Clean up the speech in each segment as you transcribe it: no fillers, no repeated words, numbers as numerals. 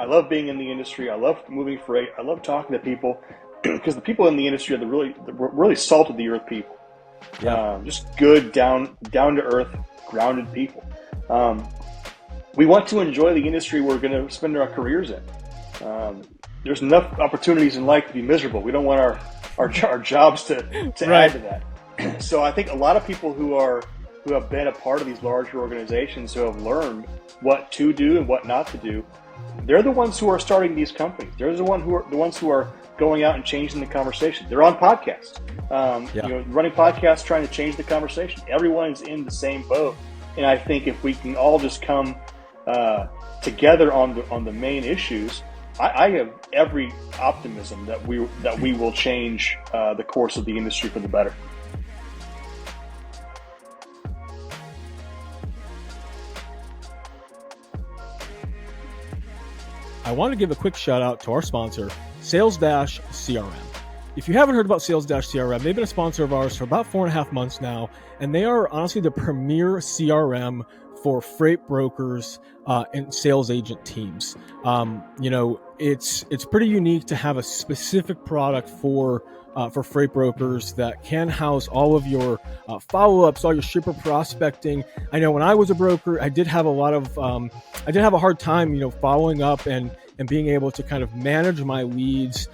I love being in the industry. I love moving freight. I love talking to people because the people in the industry are the really salt of the earth people. Yeah. Just good, down to earth, grounded people. We want to enjoy the industry we're going to spend our careers in. There's enough opportunities in life to be miserable. We don't want our jobs to Right. add to that. So I think a lot of people who have been a part of these larger organizations, who have learned what to do and what not to do, they're the ones who are starting these companies. They're the ones who are going out and changing the conversation. They're on podcasts, running podcasts, trying to change the conversation. Everyone is in the same boat, and I think if we can all just come together on the main issues, I have every optimism that we will change the course of the industry for the better. I want to give a quick shout out to our sponsor, Sales-CRM. If you haven't heard about Sales-CRM, they've been a sponsor of ours for about 4.5 months now, and they are honestly the premier CRM for freight brokers and sales agent teams. It's pretty unique to have a specific product for freight brokers that can house all of your follow-ups, all your shipper prospecting. I know when I was a broker, I did have a hard time, following up and being able to kind of manage my leads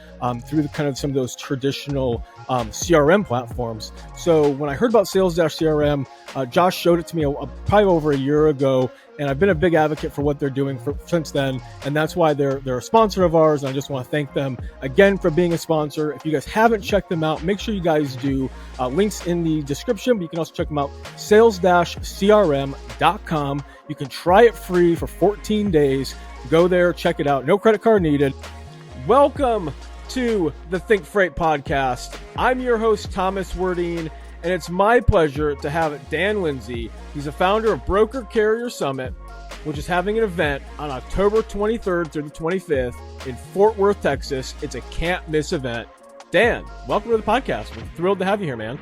through the kind of some of those traditional CRM platforms. So when I heard about Sales-CRM, Josh showed it to me probably over a year ago, and I've been a big advocate for what they're doing since then, and that's why they're a sponsor of ours, and I just want to thank them again for being a sponsor. If you guys haven't checked them out, make sure you guys do. Links in the description, but you can also check them out, sales-crm.com. You can try it free for 14 days. Go there, check it out. No credit card needed. Welcome to the ThinkFreight Podcast. I'm your host, Thomas Werdine, and it's my pleasure to have Dan Lindsey. He's the founder of Broker Carrier Summit, which is having an event on October 23rd through the 25th in Fort Worth, Texas. It's a can't-miss event. Dan, welcome to the podcast. We're thrilled to have you here, man.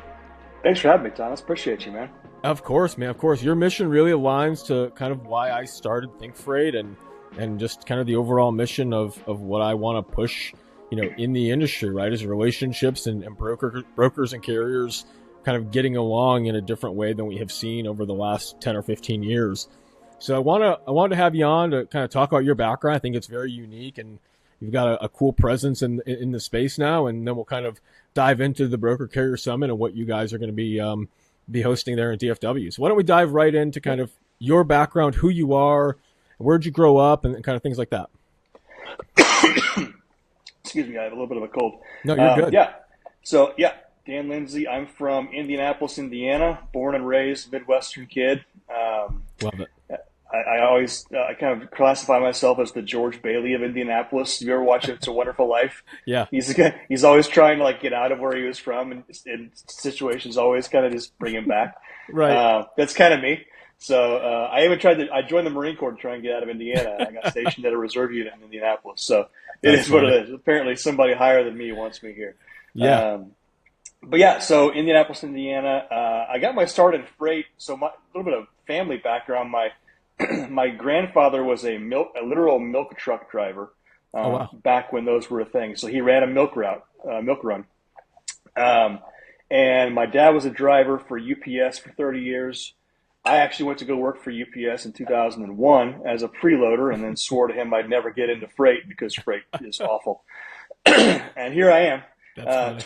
Thanks for having me, Thomas. Appreciate you, man. Of course, man. Of course. Your mission really aligns to kind of why I started ThinkFreight and just kind of the overall mission of what I want to push, in the industry, right? Is relationships and brokers and carriers kind of getting along in a different way than we have seen over the last 10 or 15 years. So I wanted to have you on to kind of talk about your background. I think it's very unique, and you've got a cool presence in the space now. And then we'll kind of dive into the Broker Carrier Summit and what you guys are going to be hosting there in DFW. So why don't we dive right into kind of your background, who you are, where'd you grow up, and kind of things like that. Excuse me, I have a little bit of a cold. No, you're good. Yeah. So, Dan Lindsey. I'm from Indianapolis, Indiana, born and raised Midwestern kid. Love it. I kind of classify myself as the George Bailey of Indianapolis. You ever watch It's a Wonderful Life? Yeah. He's always trying to get out of where he was from, and situations always kind of just bring him back. Right. That's kind of me. So I joined the Marine Corps to try and get out of Indiana. I got stationed at a reserve unit in Indianapolis. So That's what it is. Apparently somebody higher than me wants me here. Yeah. So Indianapolis, Indiana. I got my start in freight. So a little bit of family background. My grandfather was a literal milk truck driver back when those were a thing. So he ran a milk run. And my dad was a driver for UPS for 30 years. I actually went to go work for UPS in 2001 as a preloader, and then swore to him I'd never get into freight because freight is awful. And here I am,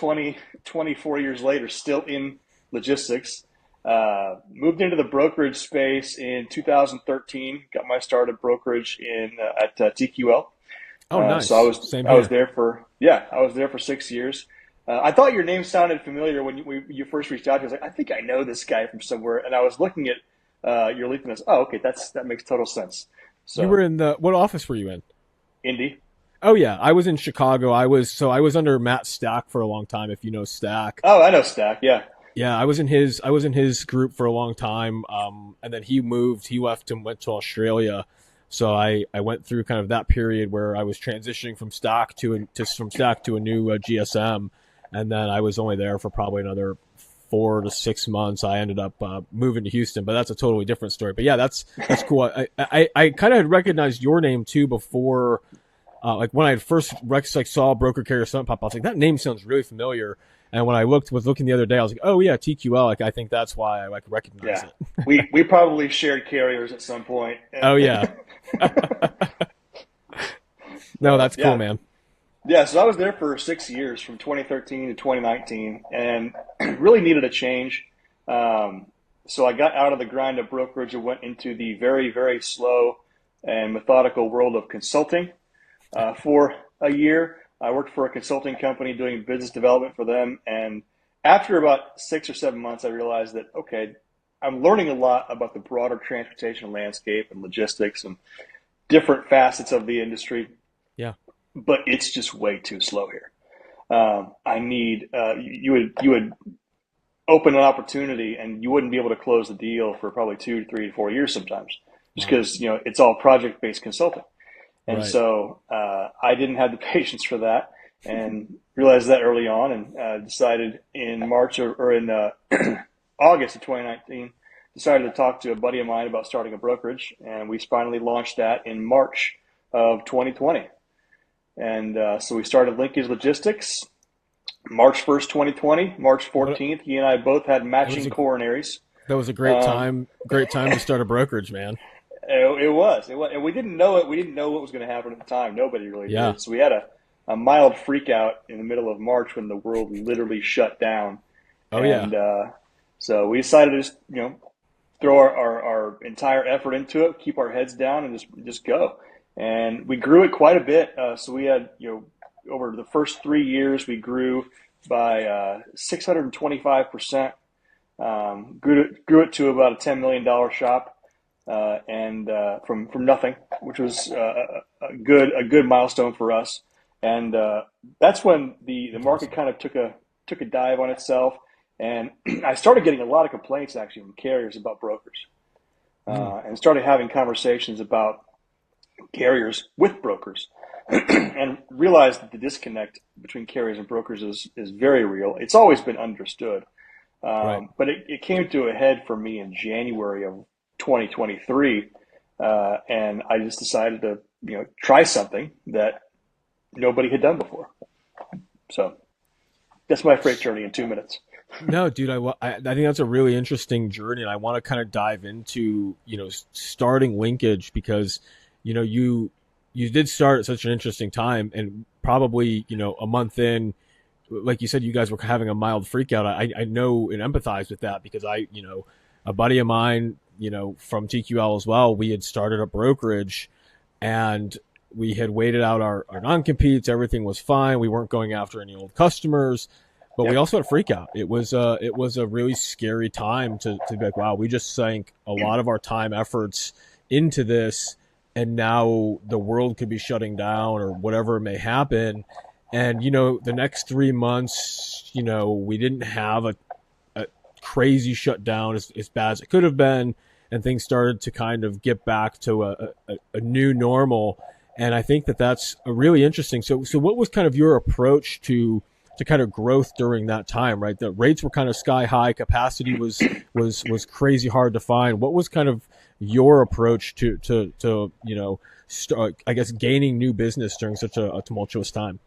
24 years later, still in logistics. Moved into the brokerage space in 2013. Got my start at brokerage at TQL. Oh, nice. So I was there for 6 years. I thought your name sounded familiar when you first reached out. I was like, I think I know this guy from somewhere. And I was looking at your LinkedIn. And oh, okay, that makes total sense. So you were in what office were you in? Indy. Oh yeah, I was in Chicago. I was under Matt Stack for a long time. If you know Stack. Oh, I know Stack. Yeah. Yeah, I was in his group for a long time. And then he left and went to Australia. So I went through kind of that period where I was transitioning from Stack to a new GSM. And then I was only there for probably another 4 to 6 months. I ended up moving to Houston, but that's a totally different story. But yeah, that's cool. I kind of had recognized your name too before like when I first saw Broker Carrier Summit pop, I was like, that name sounds really familiar. And when I was looking the other day, I was like, oh yeah, TQL. Like I think that's why I recognize Yeah, it. we probably shared carriers at some point. Oh yeah. No, that's cool, Yeah. man. Yeah, so I was there for 6 years, from 2013 to 2019, and really needed a change. So I got out of the grind of brokerage and went into the very, very slow and methodical world of consulting for a year. I worked for a consulting company doing business development for them. And after about 6 or 7 months, I realized that, okay, I'm learning a lot about the broader transportation landscape and logistics and different facets of the industry, Yeah. but it's just way too slow here. I need, you would open an opportunity and you wouldn't be able to close the deal for probably 2, 3, 4 years sometimes, just because, it's all project-based consulting. And Right. so I didn't have the patience for that, and realized that early on, and decided in March or in August of 2019, decided to talk to a buddy of mine about starting a brokerage, and we finally launched that in March of 2020. And so we started Linkage Logistics March 1st, 2020, March 14th. He and I both had matching coronaries. That was a great time to start a brokerage, man. It was, and we didn't know it. We didn't know what was going to happen at the time. Nobody really Yeah. did. So we had a mild freak out in the middle of March when the world literally shut down. Oh, and, yeah. So we decided to just, throw our entire effort into it, keep our heads down, and just go. And we grew it quite a bit. So we had, over the first 3 years, we grew by 625%. Grew it to about a $10 million shop. And from nothing, which was a good milestone for us. And that's when the market kind of took a dive on itself, and I started getting a lot of complaints actually from carriers about brokers, and started having conversations about carriers with brokers, and realized that the disconnect between carriers and brokers is very real. It's always been understood, Right. but it came to a head for me in January of 2023, and I just decided to try something that nobody had done before. So that's my freight journey in 2 minutes. No, dude, I think that's a really interesting journey, and I want to kind of dive into starting Linkage, because you did start at such an interesting time, and probably a month in, like you said, you guys were having a mild freak out. I know and empathize with that, because a buddy of mine, from TQL as well, we had started a brokerage, and we had waited out our non-competes. Everything was fine. We weren't going after any old customers, but we also had a freak out. It was a really scary time to be like, wow, we just sank a lot of our time, efforts into this, and now the world could be shutting down or whatever may happen. And, the next 3 months, we didn't have a crazy shutdown as bad as it could have been, and things started to kind of get back to a new normal. And I think that's a really interesting. So what was kind of your approach to kind of growth during that time, right? The rates were kind of sky high. Capacity was crazy hard to find. What was kind of your approach to start, I guess, gaining new business during such a tumultuous time?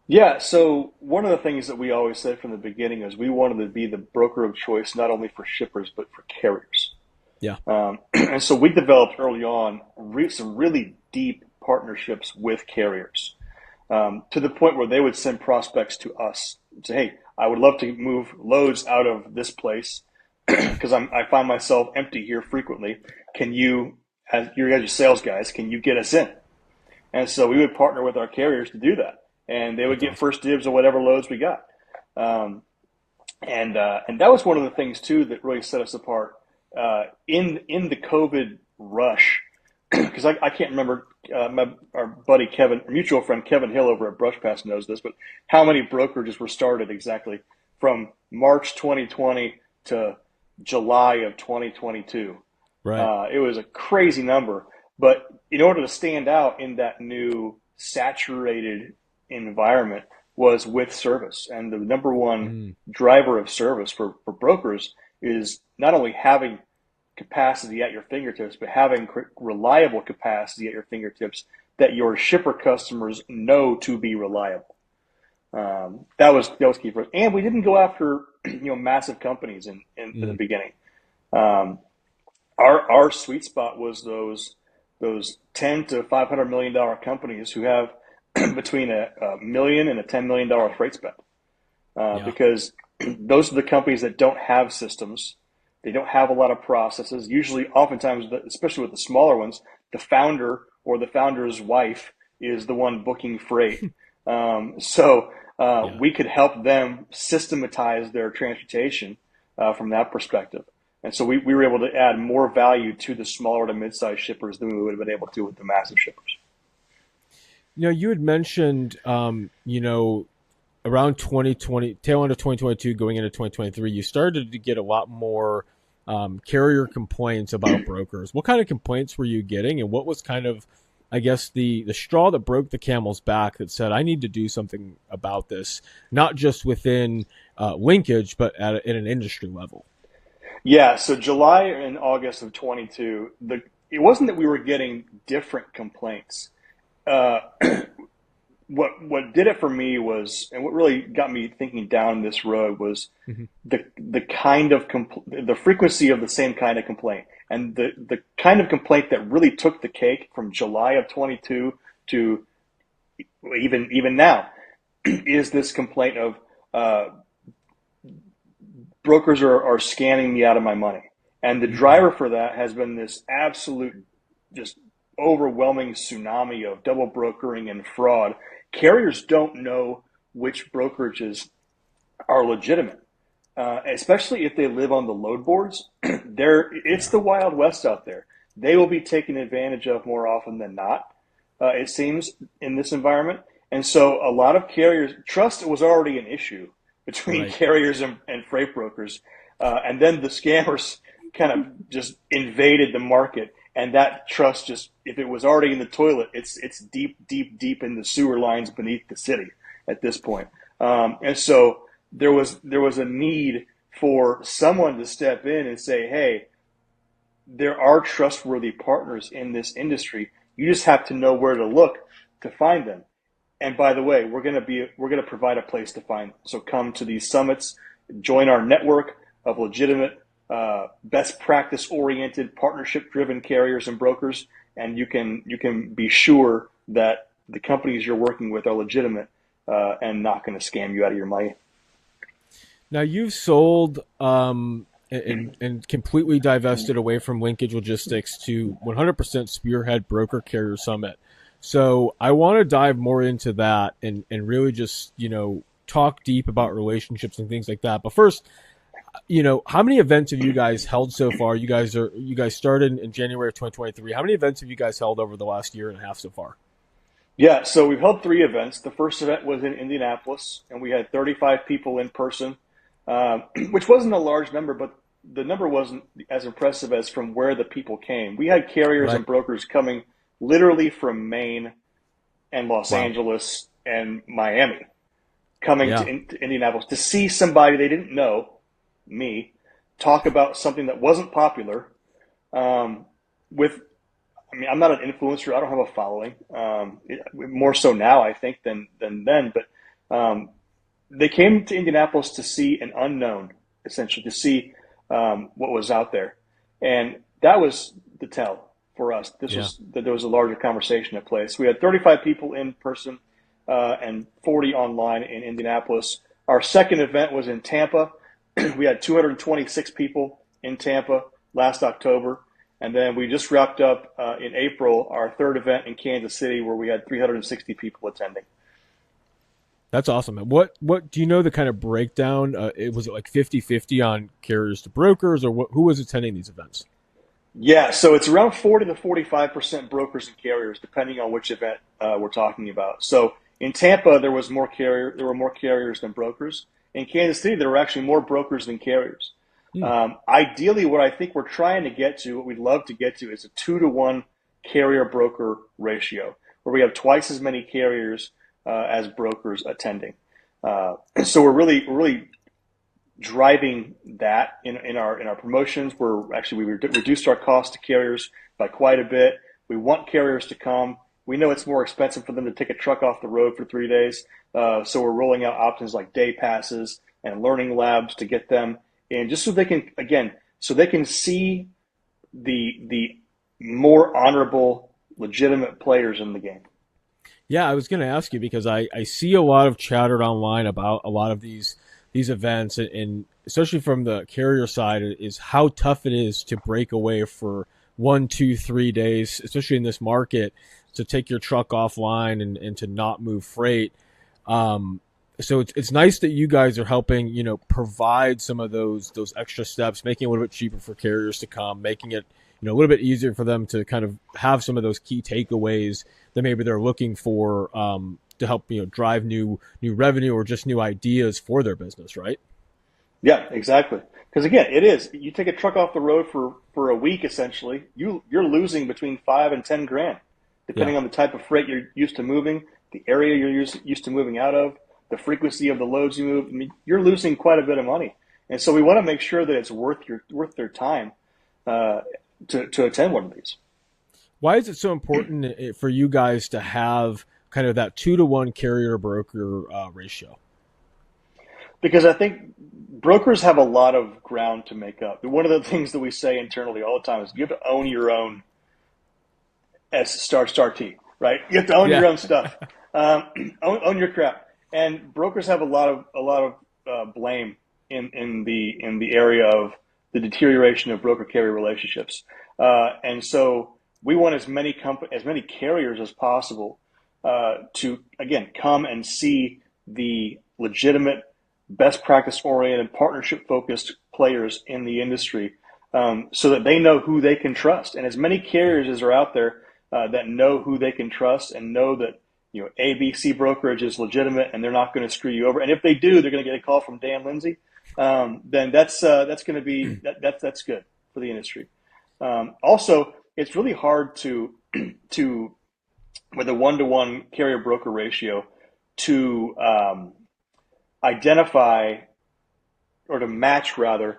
Yeah, so one of the things that we always said from the beginning is we wanted to be the broker of choice, not only for shippers, but for carriers. Yeah. And so we developed early on some really deep partnerships with carriers, to the point where they would send prospects to us and say, hey, I would love to move loads out of this place because I find myself empty here frequently. Can you, as your sales guys, can you get us in? And so we would partner with our carriers to do that. And they would get first dibs on whatever loads we got. And that was one of the things, too, that really set us apart in the COVID rush. Because I can't remember, our buddy Kevin, mutual friend Kevin Hill over at Brush Pass knows this, but how many brokerages were started exactly from March 2020 to July of 2022. Right. It was a crazy number. But in order to stand out in that new saturated environment was with service. And the number one driver of service for brokers is not only having capacity at your fingertips, but having reliable capacity at your fingertips that your shipper customers know to be reliable. That was key for us. And we didn't go after massive companies in the beginning. Our sweet spot was those $10 to $500 million companies who have between a $1 million and a $10 million freight spend, because those are the companies that don't have systems. They don't have a lot of processes. Usually, oftentimes, especially with the smaller ones, the founder or the founder's wife is the one booking freight. We could help them systematize their transportation from that perspective. And so we were able to add more value to the smaller to mid-sized shippers than we would have been able to with the massive shippers. You had mentioned, around 2020, tail end of 2022, going into 2023, you started to get a lot more carrier complaints about brokers. What kind of complaints were you getting, and what was kind of, I guess, the straw that broke the camel's back that said, I need to do something about this, not just within Linkage, but at an industry level? Yeah, so July and August of 22, it wasn't that we were getting different complaints. What did it for me was, and what really got me thinking down this road was the kind of the frequency of the same kind of complaint, and the kind of complaint that really took the cake from July of 22 to even now is this complaint of brokers are scamming me out of my money, and the driver for that has been this absolute just overwhelming tsunami of double brokering and fraud. Carriers don't know which brokerages are legitimate, especially if they live on the load boards. It's the Wild West out there. They will be taken advantage of more often than not, it seems, in this environment. And so a lot of carriers, trust was already an issue between carriers and freight brokers. And then the scammers kind of just invaded the market. And that trust just, if it was already in the toilet, it's deep, deep, deep in the sewer lines beneath the city at this point. And so there was a need for someone to step in and say, hey, there are trustworthy partners in this industry. You just have to know where to look to find them. And by the way, we're going to provide a place to find them. So come to these summits, join our network of legitimate, best practice oriented, partnership driven carriers and brokers, and you can be sure that the companies you're working with are legitimate and not going to scam you out of your money. Now you've sold and completely divested away from Linkage Logistics to 100% Spearhead Broker Carrier Summit. So I want to dive more into that and really just talk deep about relationships and things like that. But first, how many events have you guys held so far? You guys started in January of 2023. How many events have you guys held over the last year and a half so far? Yeah, so we've held 3 events. The first event was in Indianapolis, and we had 35 people in person, which wasn't a large number, but the number wasn't as impressive as from where the people came. We had carriers and brokers coming literally from Maine and Los Angeles and Miami, coming to Indianapolis to see somebody they didn't know, me, talk about something that wasn't popular. I'm not an influencer. I don't have a following. More so now, I think, than then. But they came to Indianapolis to see an unknown, essentially, to see what was out there. And that was the tell for us. There was a larger conversation at play. So we had 35 people in person and 40 online in Indianapolis. Our second event was in Tampa. We had 226 people in Tampa last October. And then we just wrapped up in April our third event in Kansas City, where we had 360 people attending. That's awesome. What do you know the kind of breakdown? Was it like 50-50 on carriers to brokers, or who was attending these events? Yeah, so it's around 40 to 45% brokers and carriers, depending on which event we're talking about. So in Tampa, there were more carriers than brokers. In Kansas City, there were actually more brokers than carriers. Ideally, what I think we're trying to get to, what we'd love to get to, is a 2-to-1 carrier-broker ratio, where we have twice as many carriers as brokers attending. So we're really driving that in our promotions. We reduced our cost to carriers by quite a bit. We want carriers to come. We know it's more expensive for them to take a truck off the road for 3 days. So we're rolling out options like day passes and learning labs to get them in, just so they can, again, so they can see the more honorable, legitimate players in the game. Yeah, I was going to ask you because I see a lot of chatter online about a lot of these events, and especially from the carrier side, is how tough it is to break away for 1, 2, 3 days, especially in this market, to take your truck offline and to not move freight. So it's nice that you guys are helping, provide some of those extra steps, making it a little bit cheaper for carriers to come, making it, a little bit easier for them to kind of have some of those key takeaways that maybe they're looking for to help, drive new revenue or just new ideas for their business, right? Yeah, exactly. Because again, it is. You take a truck off the road for a week, essentially, you're losing between 5 and 10 grand, depending on the type of freight you're used to moving, the area you're used to moving out of, the frequency of the loads you move. I mean, you're losing quite a bit of money, and so we want to make sure that it's worth their time to attend one of these. Why is it so important for you guys to have kind of that 2-to-1 carrier broker ratio? Because I think brokers have a lot of ground to make up. One of the things that we say internally all the time is you have to own your own T, right? You have to own your own stuff, own your crap. And brokers have a lot of blame in the area of the deterioration of broker carrier relationships. And so we want as many carriers as possible to, again, come and see the legitimate, best practice oriented, partnership focused players in the industry, so that they know who they can trust. And as many carriers as are out there that know who they can trust and know that ABC brokerage is legitimate and they're not going to screw you over. And if they do, they're going to get a call from Dan Lindsey. Then that's going to be that's good for the industry. Also, it's really hard to with a 1-to-1 carrier broker ratio to identify or to match rather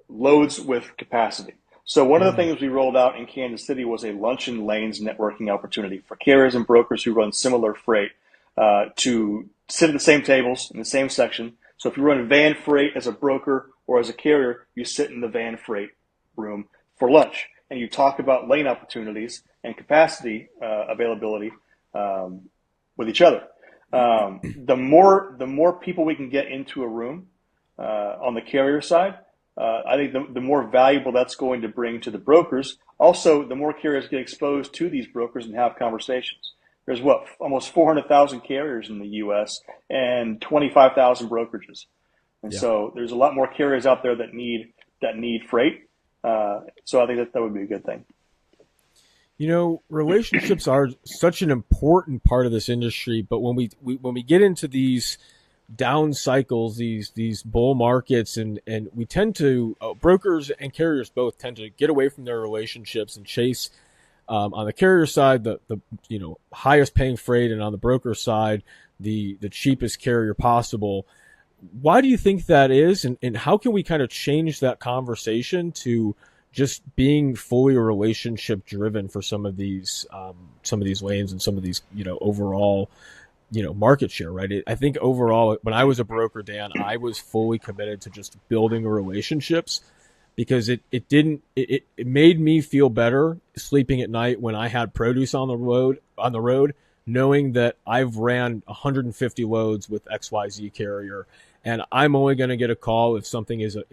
loads with capacity. So one of the things we rolled out in Kansas City was a luncheon lanes networking opportunity for carriers and brokers who run similar freight to sit at the same tables in the same section. So if you run van freight as a broker or as a carrier, you sit in the van freight room for lunch and you talk about lane opportunities and capacity availability with each other. The more people we can get into a room on the carrier side, I think the more valuable that's going to bring to the brokers. Also, the more carriers get exposed to these brokers and have conversations. There's almost 400,000 carriers in the U.S. and 25,000 brokerages, and so there's a lot more carriers out there that need freight. So I think that would be a good thing. Relationships are such an important part of this industry, but when we get into these down cycles, these bull markets, and we tend to brokers and carriers both tend to get away from their relationships and chase on the carrier side the highest paying freight, and on the broker side the cheapest carrier possible. Why do you think that is, and how can we kind of change that conversation to just being fully relationship driven for some of these lanes and some of these overall market share, right? I think overall, when I was a broker, Dan, I was fully committed to just building relationships, because it made me feel better sleeping at night when I had produce on the road, knowing that I've ran 150 loads with XYZ carrier, and I'm only going to get a call if something is a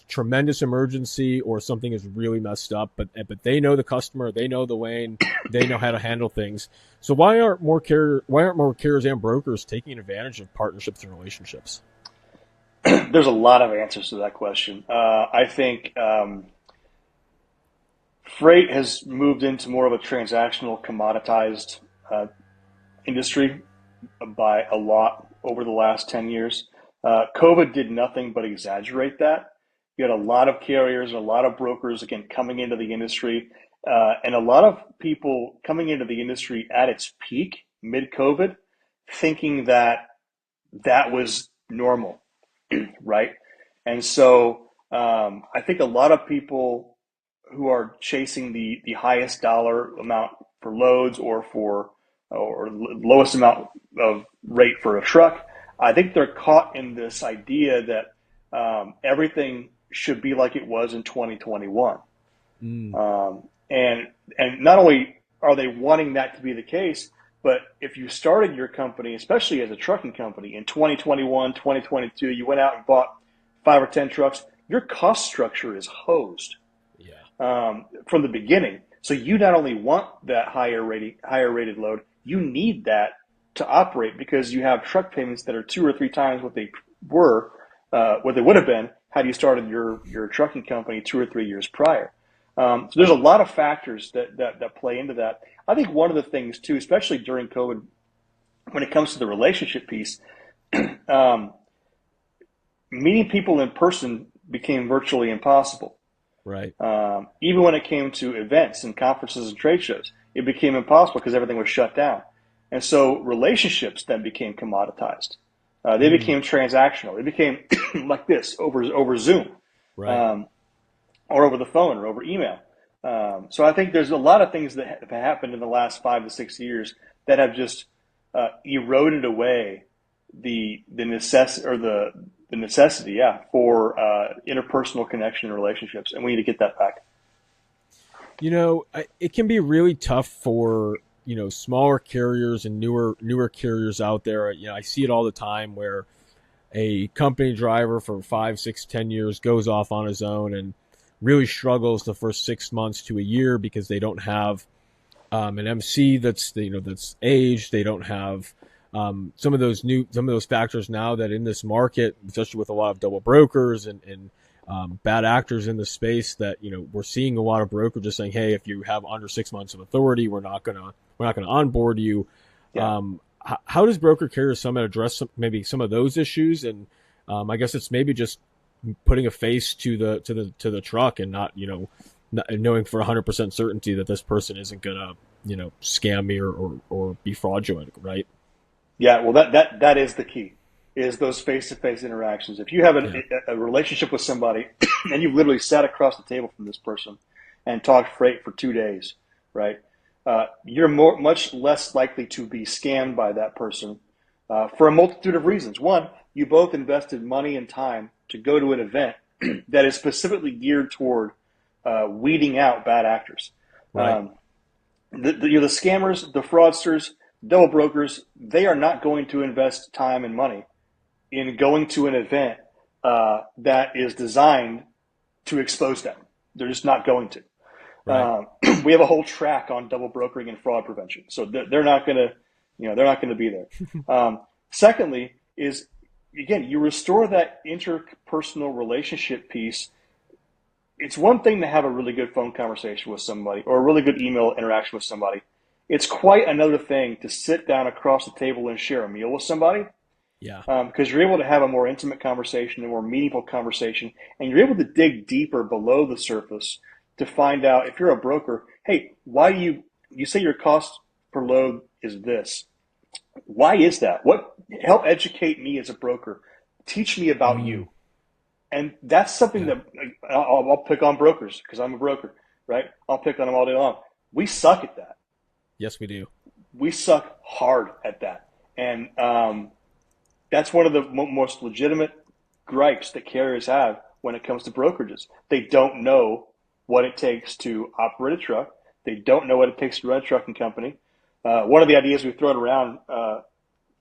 tremendous emergency or something is really messed up. But they know the customer, they know the lane, they know how to handle things. So why aren't more carriers and brokers taking advantage of partnerships and relationships? There's a lot of answers to that question. I think freight has moved into more of a transactional, commoditized industry by a lot over the last 10 years. COVID did nothing but exaggerate that. You had a lot of carriers and a lot of brokers, again, coming into the industry, and a lot of people coming into the industry at its peak, mid-COVID, thinking that was normal, right? And so I think a lot of people who are chasing the highest dollar amount for loads or for or lowest amount of rate for a truck. I think they're caught in this idea that everything should be like it was in 2021. And not only are they wanting that to be the case, but if you started your company, especially as a trucking company, in 2021, 2022, you went out and bought 5 or 10 trucks, your cost structure is hosed from the beginning. So you not only want that higher rated load, you need that to operate, because you have truck payments that are 2 or 3 times what they would have been had you started your trucking company 2 or 3 years prior. So there's a lot of factors that play into that. I think one of the things too, especially during COVID, when it comes to the relationship piece, meeting people in person became virtually impossible. Right. Even when it came to events and conferences and trade shows, it became impossible because everything was shut down. And so relationships then became commoditized. They became transactional. They became like this over Zoom, right. Or over the phone or over email. So I think there's a lot of things that have happened in the last 5 to 6 years that have just eroded away the necessity, for interpersonal connection and relationships, and we need to get that back. It can be really tough for smaller carriers and newer carriers out there. I see it all the time where a company driver for 5, 6, 10 years goes off on his own and really struggles the first 6 months to a year because they don't have an MC that's aged. They don't have some of those factors now that in this market, especially with a lot of double brokers and bad actors in the space, that we're seeing a lot of brokers just saying, hey, if you have under 6 months of authority, we're not gonna onboard you. Yeah. How does Broker Carrier Summit address maybe some of those issues? And I guess it's maybe just putting a face to the truck and not knowing for 100% certainty that this person isn't gonna scam me or be fraudulent, right? Yeah, well, that is the key, is those face-to-face interactions. If you have a relationship with somebody and you've literally sat across the table from this person and talked freight for 2 days, right? You're much less likely to be scammed by that person for a multitude of reasons. One, you both invested money and time to go to an event that is specifically geared toward weeding out bad actors. Right. The scammers, the fraudsters, double brokers, they are not going to invest time and money in going to an event that is designed to expose them. They're just not going to. Right. We have a whole track on double brokering and fraud prevention, so they're not going to be there. Secondly, is again, you restore that interpersonal relationship piece. It's one thing to have a really good phone conversation with somebody or a really good email interaction with somebody. It's quite another thing to sit down across the table and share a meal with somebody. Yeah. Because you're able to have a more intimate conversation, a more meaningful conversation, and you're able to dig deeper below the surface to find out, if you're a broker, hey, why do you say your cost per load is this? Why is that? Help educate me as a broker. Teach me about you. And that's something that I'll pick on brokers because I'm a broker, right? I'll pick on them all day long. We suck at that. Yes, we do. We suck hard at that. And that's one of the most legitimate gripes that carriers have when it comes to brokerages. They don't know what it takes to operate a truck. They don't know what it takes to run a trucking company. One of the ideas we've thrown around,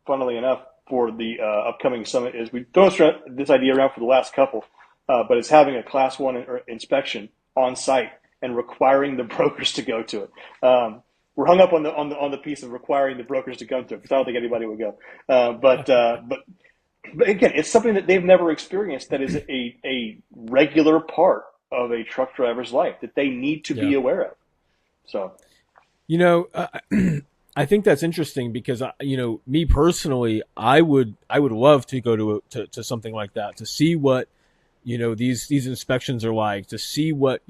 funnily enough, for the upcoming summit is we've thrown this idea around for the last couple, but it's having a Class 1 inspection on site and requiring the brokers to go to it. We're hung up on the piece of requiring the brokers to come to it because I don't think anybody would go. But again, it's something that they've never experienced that is a regular part of a truck driver's life that they need to be aware of. So, I think that's interesting because me personally, I would love to go to something like that to see what these inspections are like, to see what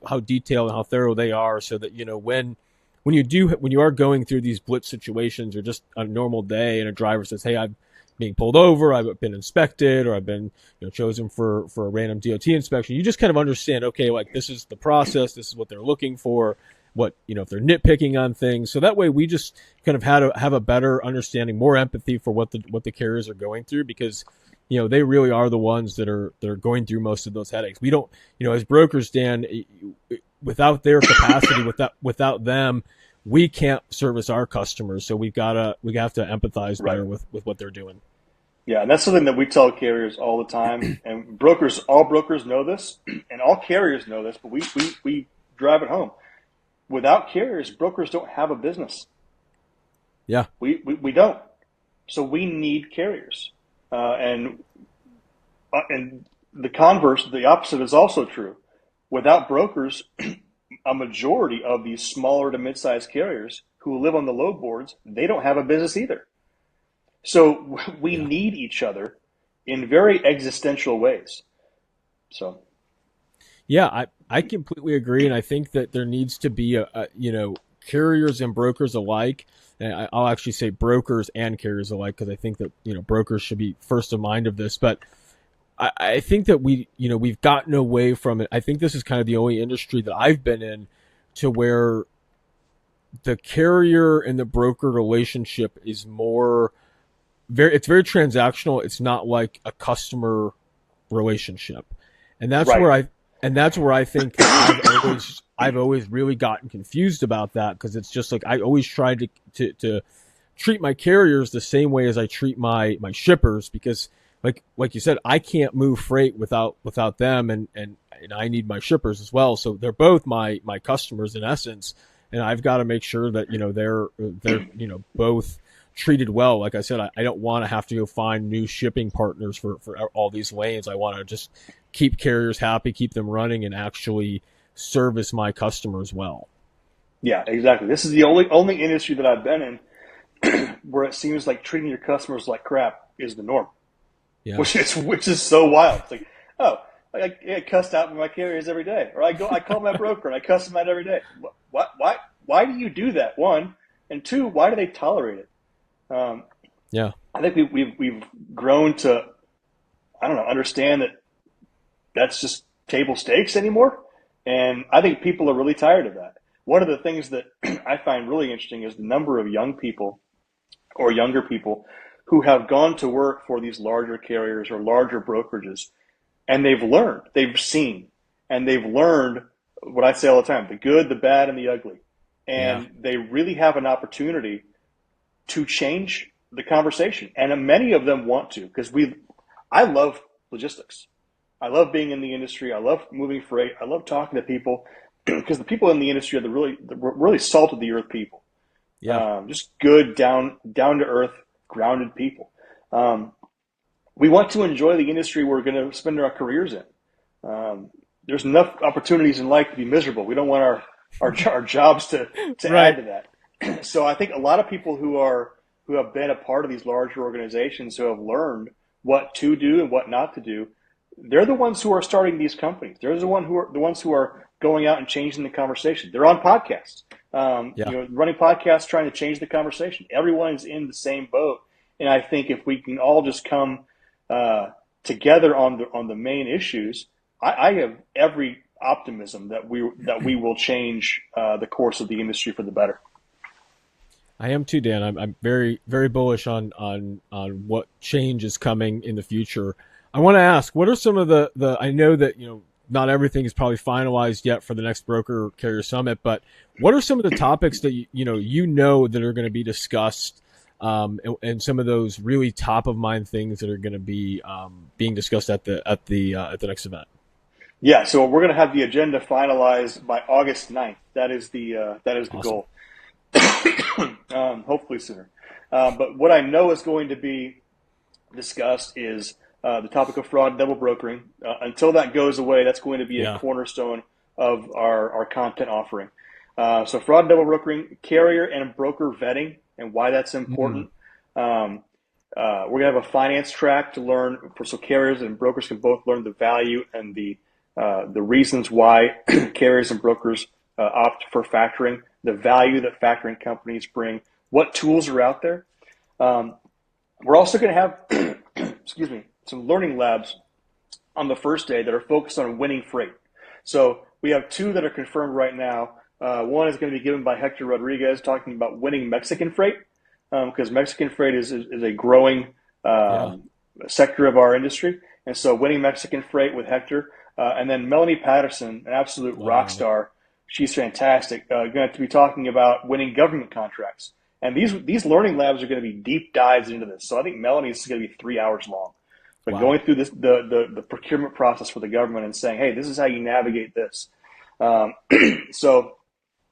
how detailed and how thorough they are, so that when you are going through these blitz situations or just a normal day and a driver says, hey, I'm being pulled over, I've been inspected, or I've been chosen for a random DOT inspection, you just kind of understand, okay, like this is the process, this is what they're looking for. if they're nitpicking on things. So that way we just kind of have a better understanding, more empathy for what the carriers are going through, because they really are the ones that are going through most of those headaches. We don't, as brokers, Dan, without their capacity, without them, we can't service our customers. So we have to empathize better with what they're doing. Yeah, and that's something that we tell carriers all the time, and all brokers know this, and all carriers know this, but we drive it home. Without carriers, brokers don't have a business. Yeah, we don't. So we need carriers. And the converse, the opposite is also true. Without brokers, a majority of these smaller to mid-sized carriers who live on the load boards, they don't have a business either. So we need each other in very existential ways. So, yeah, I completely agree, and I think that there needs to be carriers and brokers alike. And I'll actually say brokers and carriers alike, because I think that brokers should be first in mind of this. But I think that we've gotten away from it. I think this is kind of the only industry that I've been in to where the carrier and the broker relationship is it's very transactional. It's not like a customer relationship, and that's where I think that I've always really gotten confused about that, because it's just like I always tried to treat my carriers the same way as I treat my shippers, because like you said, I can't move freight without them, and I need my shippers as well. So they're both my customers in essence, and I've got to make sure that they're both treated well. Like I said, I don't want to have to go find new shipping partners for all these lanes. I want to just keep carriers happy, keep them running, and actually service my customers well. Yeah, exactly. This is the only industry that I've been in where it seems like treating your customers like crap is the norm. Yeah. Which is so wild. It's like, oh, I get cussed out by my carriers every day, or I call my broker and I cuss them out every day. Why do you do that? One, and two, why do they tolerate it? I think we've grown to, understand that that's just table stakes anymore. And I think people are really tired of that. One of the things that I find really interesting is the number of young people or younger people who have gone to work for these larger carriers or larger brokerages, and they've seen, and they've learned what I say all the time, the good, the bad, and the ugly. And they really have an opportunity to change the conversation. And many of them want to, because I love logistics. I love being in the industry. I love moving freight. I love talking to people, because the people in the industry are the really salt of the earth people. Yeah. Just good, down to earth, grounded people. We want to enjoy the industry we're going to spend our careers in. There's enough opportunities in life to be miserable. We don't want our jobs to add to that. So I think a lot of people who have been a part of these larger organizations, who have learned what to do and what not to do, they're the ones who are starting these companies. They're the ones who are going out and changing the conversation. They're on podcasts, running podcasts, trying to change the conversation. Everyone is in the same boat. And I think if we can all just come together on the main issues, I have every optimism that we will change the course of the industry for the better. I am too, Dan. I'm very, very bullish on what change is coming in the future. I want to ask, what are some of the I know that not everything is probably finalized yet for the next Broker Carrier Summit, but what are some of the topics that that are going to be discussed, and some of those really top of mind things that are going to be being discussed at the next event? Yeah, so we're going to have the agenda finalized by August 9th. That is the goal. Hopefully sooner. But what I know is going to be discussed is the topic of fraud and double brokering. Until that goes away, that's going to be a cornerstone of our content offering. So fraud and double brokering, carrier and broker vetting, and why that's important. We're going to have a finance track to learn, so carriers and brokers can both learn the value and the reasons why carriers and brokers opt for factoring, the value that factoring companies bring, what tools are out there. We're also going to have, some learning labs on the first day that are focused on winning freight. So we have 2 that are confirmed right now. One is going to be given by Hector Rodriguez, talking about winning Mexican freight, because Mexican freight is a growing sector of our industry. And so winning Mexican freight with Hector. And then Melanie Patterson, an absolute rock star. She's fantastic. Going to be talking about winning government contracts. And these learning labs are going to be deep dives into this. So I think Melanie's going to be 3 hours long. But going through this, the procurement process for the government and saying, hey, this is how you navigate this. So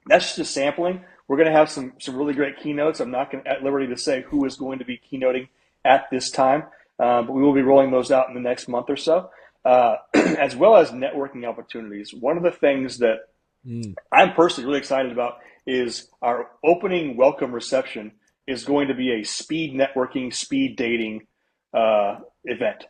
that's just a sampling. We're going to have some really great keynotes. I'm not at liberty to say who is going to be keynoting at this time, but we will be rolling those out in the next month or so, as well as networking opportunities. One of the things that I'm personally really excited about is our opening welcome reception is going to be a speed networking, speed dating event,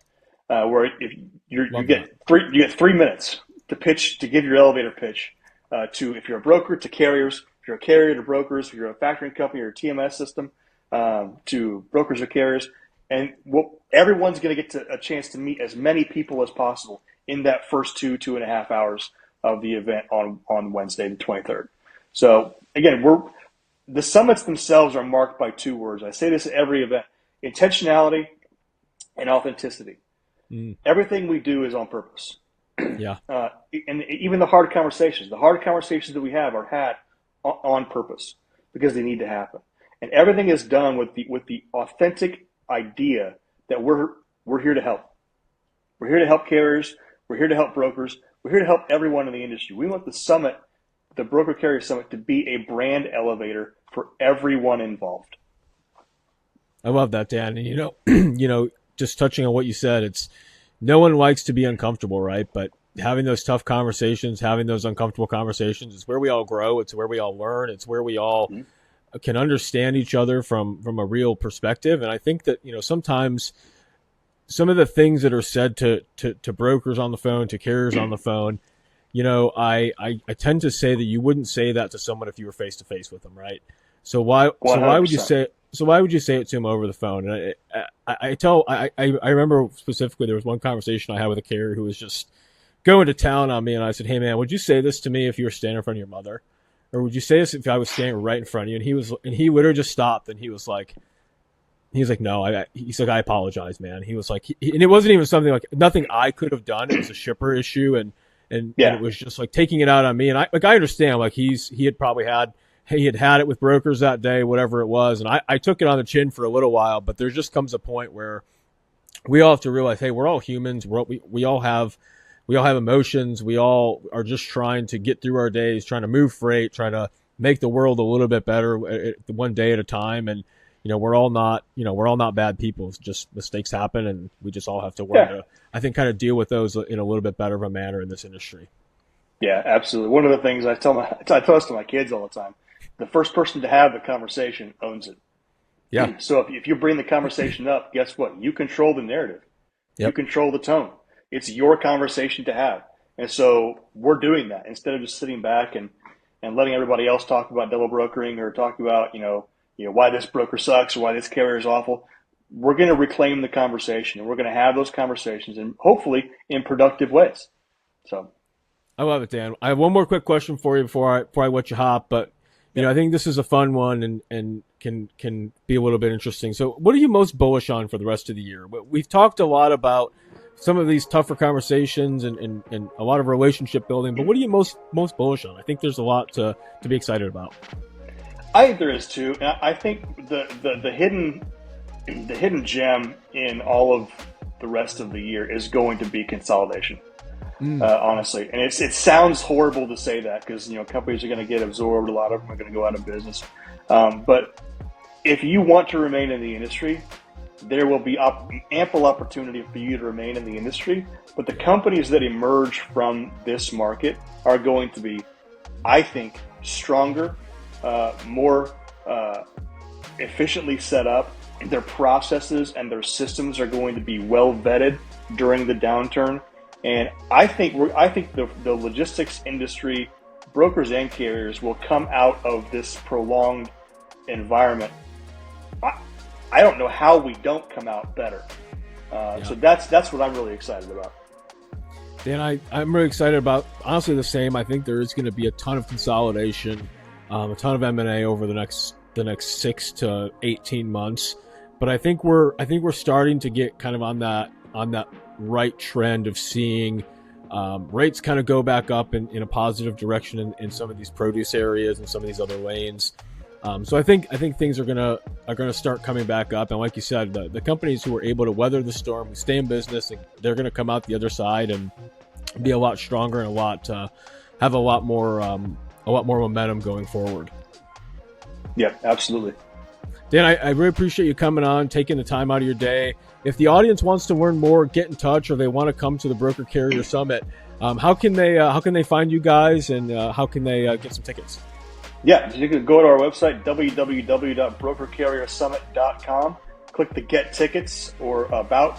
where if you get 3 minutes to pitch, to give your elevator pitch if you're a broker, to carriers, if you're a carrier, to brokers, if you're a factoring company or a TMS system, to brokers or carriers. And everyone's going to get a chance to meet as many people as possible in that first 2.5 hours of the event on Wednesday, the 23rd. So again, the summits themselves are marked by 2 words. I say this at every event: intentionality and authenticity. Everything we do is on purpose. Yeah. And even the hard conversations that we have are had on purpose because they need to happen. And everything is done with the authentic idea that we're here to help. We're here to help carriers. We're here to help brokers. We're here to help everyone in the industry. We want the summit, the Broker Carrier Summit, to be a brand elevator for everyone involved. I love that, Dan. And just touching on what you said, it's no one likes to be uncomfortable, right? But having those tough conversations, having those uncomfortable conversations is where we all grow. It's where we all learn. It's where we all can understand each other from a real perspective. And I think that, sometimes some of the things that are said to brokers on the phone, to carriers on the phone, I tend to say that you wouldn't say that to someone if you were face to face with them, right? So why would you say it to him over the phone? And I remember specifically there was one conversation I had with a carrier who was just going to town on me, and I said, "Hey man, would you say this to me if you were standing in front of your mother, or would you say this if I was standing right in front of you?" And he literally just stopped, and he was like, "No, he's like, I apologize, man." He was like, and it wasn't even something like nothing I could have done. It was a shipper issue, and it was just like taking it out on me. And I understand, like he had had it with brokers that day, whatever it was. And I took it on the chin for a little while, but there just comes a point where we all have to realize, hey, we're all humans. We all have emotions. We all are just trying to get through our days, trying to move freight, trying to make the world a little bit better one day at a time. And, we're all not bad people. It's just mistakes happen, and we just all have to learn to, I think, kind of deal with those in a little bit better of a manner in this industry. Yeah, absolutely. One of the things I tell this to my kids all the time: the first person to have the conversation owns it. Yeah. So if you bring the conversation up, guess what? You control the narrative. Yep. You control the tone. It's your conversation to have. And so we're doing that instead of just sitting back and letting everybody else talk about double brokering or talk about, why this broker sucks or why this carrier is awful. We're going to reclaim the conversation, and we're going to have those conversations, and hopefully in productive ways. So I love it, Dan. I have one more quick question for you before I let you hop, but I think this is a fun one and can be a little bit interesting. So what are you most bullish on for the rest of the year? We've talked a lot about some of these tougher conversations and a lot of relationship building, but what are you most bullish on? I think there's a lot to be excited about. I think there is too. And I think the hidden gem in all of the rest of the year is going to be consolidation. Honestly, and it sounds horrible to say that because companies are going to get absorbed. A lot of them are going to go out of business. But if you want to remain in the industry, there will be ample opportunity for you to remain in the industry. But the companies that emerge from this market are going to be, I think, stronger, more efficiently set up. Their processes and their systems are going to be well vetted during the downturn. And I think the logistics industry, brokers and carriers, will come out of this prolonged environment. I don't know how we don't come out better. So that's what I'm really excited about. Dan, I'm really excited about, honestly, the same. I think there is going to be a ton of consolidation, a ton of M&A over the next 6 to 18 months. But I think we're starting to get kind of on that right trend of seeing rates kind of go back up in a positive direction in some of these produce areas and some of these other lanes. So I think things are gonna start coming back up. And like you said, the companies who are able to weather the storm, stay in business, they're gonna come out the other side and be a lot stronger and have a lot more momentum going forward. Yeah, absolutely. Dan, I really appreciate you coming on, taking the time out of your day. If the audience wants to learn more, get in touch, or they want to come to the Broker Carrier Summit, how can they find you guys, and how can they get some tickets? Yeah, you can go to our website, www.brokercarriersummit.com, click the Get Tickets or About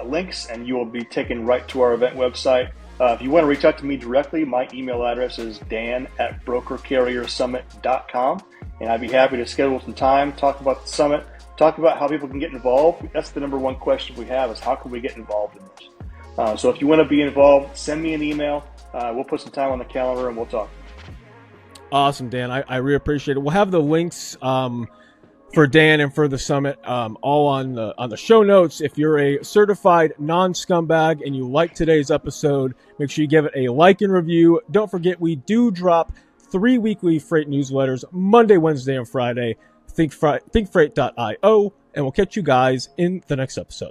links, and you will be taken right to our event website. If you want to reach out to me directly, my email address is dan@brokercarriersummit.com, and I'd be happy to schedule some time, talk about the summit, talk about how people can get involved. That's the number one question we have, is how can we get involved in this? So if you want to be involved, send me an email. We'll put some time on the calendar and we'll talk. Awesome, Dan. I really appreciate it. We'll have the links for Dan and for the summit all on the show notes. If you're a certified non-scumbag and you like today's episode, make sure you give it a like and review. Don't forget, we do drop 3 weekly freight newsletters, Monday, Wednesday, and Friday. ThinkFreight.io, and we'll catch you guys in the next episode.